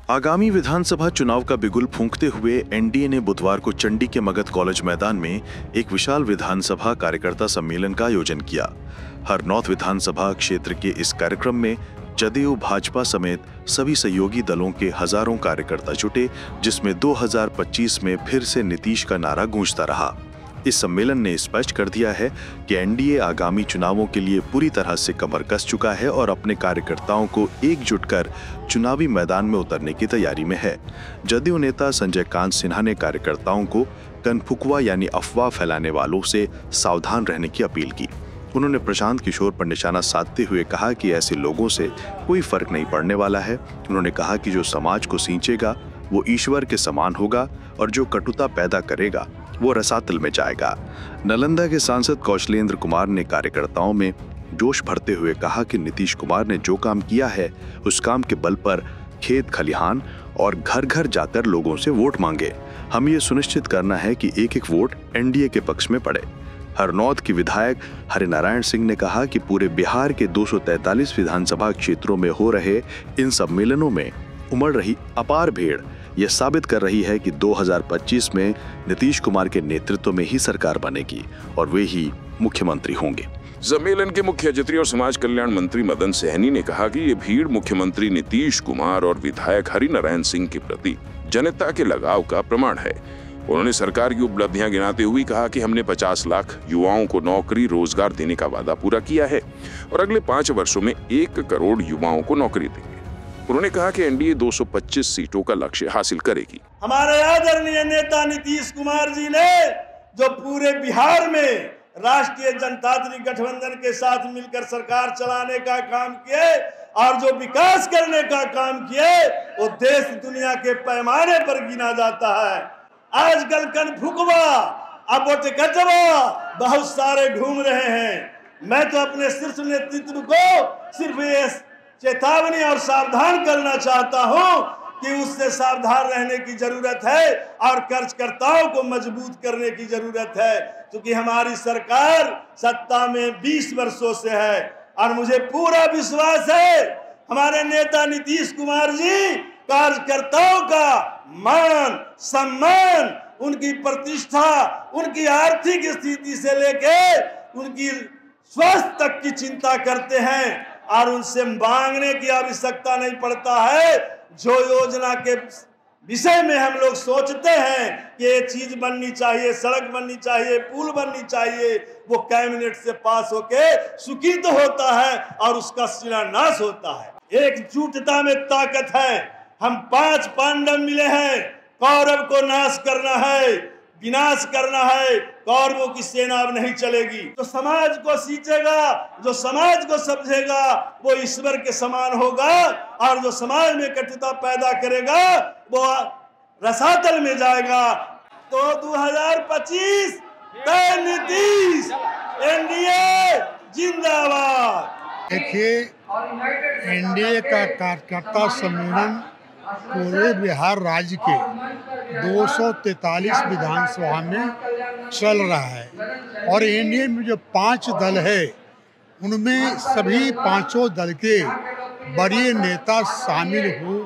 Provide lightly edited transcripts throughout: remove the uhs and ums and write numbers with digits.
आगामी विधानसभा चुनाव का बिगुल फूंकते हुए एनडीए ने बुधवार को चंडी के मगध कॉलेज मैदान में एक विशाल विधानसभा कार्यकर्ता सम्मेलन का आयोजन किया। हरनौत विधानसभा क्षेत्र के इस कार्यक्रम में जदयू, भाजपा समेत सभी सहयोगी दलों के हजारों कार्यकर्ता जुटे, जिसमें 2025 में फिर से नीतीश का नारा गूंजता रहा। इस सम्मेलन ने स्पष्ट कर दिया है कि एनडीए आगामी चुनावों के लिए पूरी तरह से कमर कस चुका है और अपने कार्यकर्ताओं को एकजुट कर चुनावी मैदान में उतरने की तैयारी में है। जदयू नेता संजय कांत सिन्हा ने कार्यकर्ताओं को कनफुकवा यानी अफवाह फैलाने वालों से सावधान रहने की अपील की। उन्होंने प्रशांत किशोर पर निशाना साधते हुए कहा कि ऐसे लोगों से कोई फर्क नहीं पड़ने वाला है। उन्होंने कहा कि जो समाज को सींचेगा वो ईश्वर के समान होगा और जो कटुता पैदा करेगा वो रसातल में जाएगा। नालंदा के सांसद कौशलेंद्र कुमार ने कार्यकर्ताओं में जोश भरते हुए कहा कि नीतीश कुमार ने जो काम किया है उस काम के बल पर खेत खलिहान और घर घर जाकर लोगों से वोट मांगे। हम ये सुनिश्चित करना है कि एक एक वोट एनडीए के पक्ष में पड़े। हरनौत की विधायक हरिनारायण सिंह ने कहा कि पूरे बिहार के 243 विधानसभा क्षेत्रों में हो रहे इन सम्मेलनों में उमड़ रही अपार भीड़ यह साबित कर रही है कि 2025 में नीतीश कुमार के नेतृत्व में ही सरकार बनेगी और वे ही मुख्यमंत्री होंगे। सम्मेलन के मुख्य अतिथि और समाज कल्याण मंत्री मदन सहनी ने कहा कि ये भीड़ मुख्यमंत्री नीतीश कुमार और विधायक हरिनारायण सिंह के प्रति जनता के लगाव का प्रमाण है। उन्होंने सरकार की उपलब्धियां गिनाते हुए कहा कि हमने 50 लाख युवाओं को नौकरी रोजगार देने का वादा पूरा किया है और अगले 5 वर्षों में 1 करोड़ युवाओं को नौकरी देंगे। उन्होंने कहा कि एनडीए 225 सीटों का लक्ष्य हासिल करेगी। हमारे आदरणीय नेता नीतीश कुमार जी ने जो पूरे बिहार में राष्ट्रीय जनतांत्रिक गठबंधन के साथ मिलकर सरकार चलाने का काम किए और जो विकास करने का काम किए वो देश दुनिया के पैमाने पर गिना जाता है। आजकल कनफुकवा अबोटकचवा बहुत सारे घूम रहे हैं। मैं तो अपने शीर्ष नेतृत्व को सिर्फ ये चेतावनी और सावधान करना चाहता हूं कि उससे सावधान रहने की जरूरत है और कार्यकर्ताओं को मजबूत करने की जरूरत है, क्योंकि हमारी सरकार सत्ता में 20 वर्षों से है और मुझे पूरा विश्वास है हमारे नेता नीतीश कुमार जी कार्यकर्ताओं का मान सम्मान, उनकी प्रतिष्ठा, उनकी आर्थिक स्थिति से लेकर उनकी स्वास्थ्य तक की चिंता करते हैं और उनसे मांगने की आवश्यकता नहीं पड़ता है। जो योजना के विषय में हम लोग सोचते हैं कि ये चीज बननी चाहिए, सड़क बननी चाहिए, पुल बननी चाहिए, वो कैबिनेट से पास होके स्वीकृत होता है और उसका शिलान्यास होता है। एकजुटता में ताकत है। हम 5 पांडव मिले हैं। कौरव को नाश करना है, विनाश करना है, कौरवों की सेना अब नहीं चलेगी। जो समाज को सींचेगा, जो समाज को समझेगा वो ईश्वर के समान होगा और जो समाज में कटुता पैदा करेगा वो रसातल में जाएगा। तो 2025 तय नीतीश, एनडीए जिंदाबाद। देखिए, एनडीए का कार्यकर्ता सम्मेलन पूरे बिहार राज्य के 243 विधानसभा में चल रहा है और एनडीए में जो 5 दल है उनमें सभी 5 दल के बड़े नेता शामिल हो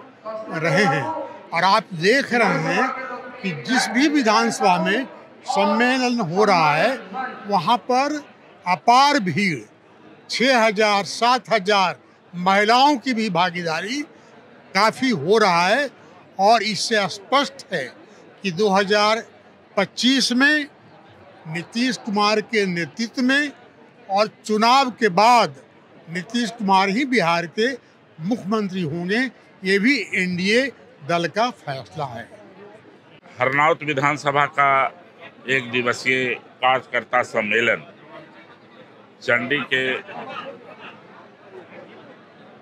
रहे हैं और आप देख रहे हैं कि जिस भी विधानसभा में सम्मेलन हो रहा है वहाँ पर अपार भीड़ 6,000 7,000 महिलाओं की भी भागीदारी काफ़ी हो रहा है और इससे स्पष्ट है कि 2025 में नीतीश कुमार के नेतृत्व में और चुनाव के बाद नीतीश कुमार ही बिहार के मुख्यमंत्री होंगे। ये भी एनडीए दल का फैसला है। हरनौत विधानसभा का 1 दिवसीय कार्यकर्ता सम्मेलन चंडी के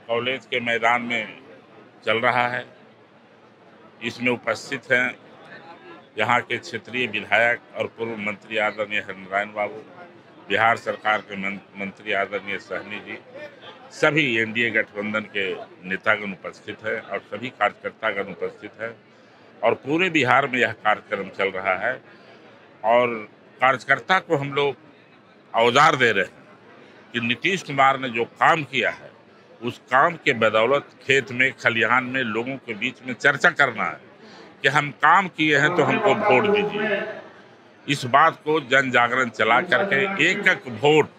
कॉलेज के मैदान में चल रहा है। इसमें उपस्थित हैं यहाँ के क्षेत्रीय विधायक और पूर्व मंत्री आदरणीय हरिनारायण बाबू, बिहार सरकार के मंत्री आदरणीय सहनी जी, सभी एनडीए गठबंधन के नेतागण उपस्थित हैं और सभी कार्यकर्तागण उपस्थित हैं और पूरे बिहार में यह कार्यक्रम चल रहा है और कार्यकर्ता को हम लोग औजार दे रहे हैं कि नीतीश कुमार ने जो काम किया है उस काम के बदौलत खेत में, खलिहान में लोगों के बीच में चर्चा करना है कि हम काम किए हैं तो हमको वोट दीजिए। इस बात को जन जागरण चला करके एक एक वोट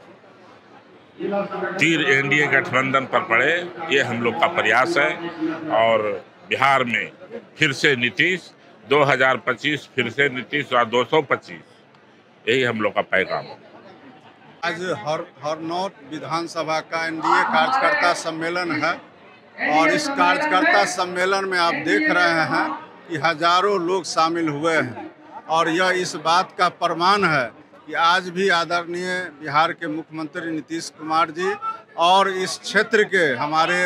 तीर एनडीए गठबंधन पर पड़े, ये हम लोग का प्रयास है। और बिहार में फिर से नीतीश, 2025 फिर से नीतीश और 225, यही हम लोग का पैगाम है। आज हरनौत विधानसभा का एनडीए कार्यकर्ता सम्मेलन है और इस कार्यकर्ता सम्मेलन में आप देख रहे हैं कि हजारों लोग शामिल हुए हैं और यह इस बात का प्रमाण है कि आज भी आदरणीय बिहार के मुख्यमंत्री नीतीश कुमार जी और इस क्षेत्र के हमारे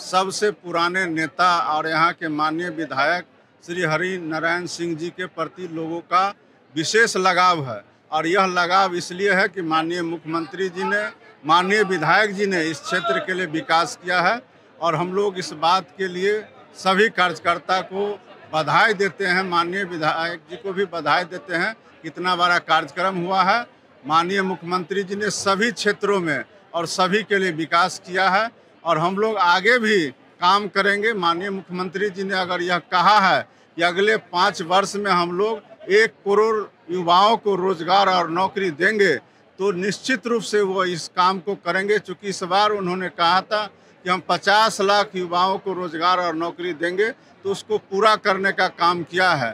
सबसे पुराने नेता और यहाँ के माननीय विधायक श्री हरि नारायण सिंह जी के प्रति लोगों का विशेष लगाव है। और यह लगाव इसलिए है कि माननीय मुख्यमंत्री जी ने, माननीय विधायक जी ने इस क्षेत्र के लिए विकास किया है और हम लोग इस बात के लिए सभी कार्यकर्ता को बधाई देते हैं। माननीय विधायक जी को भी बधाई देते हैं। कितना बड़ा कार्यक्रम हुआ है। माननीय मुख्यमंत्री जी ने सभी क्षेत्रों में और सभी के लिए विकास किया है और हम लोग आगे भी काम करेंगे। माननीय मुख्यमंत्री जी ने अगर यह कहा है कि अगले 5 वर्ष में हम लोग 1 करोड़ युवाओं को रोजगार और नौकरी देंगे, तो निश्चित रूप से वो इस काम को करेंगे। चूँकि इस बार उन्होंने कहा था कि हम 50 लाख युवाओं को रोजगार और नौकरी देंगे, तो उसको पूरा करने का काम किया है।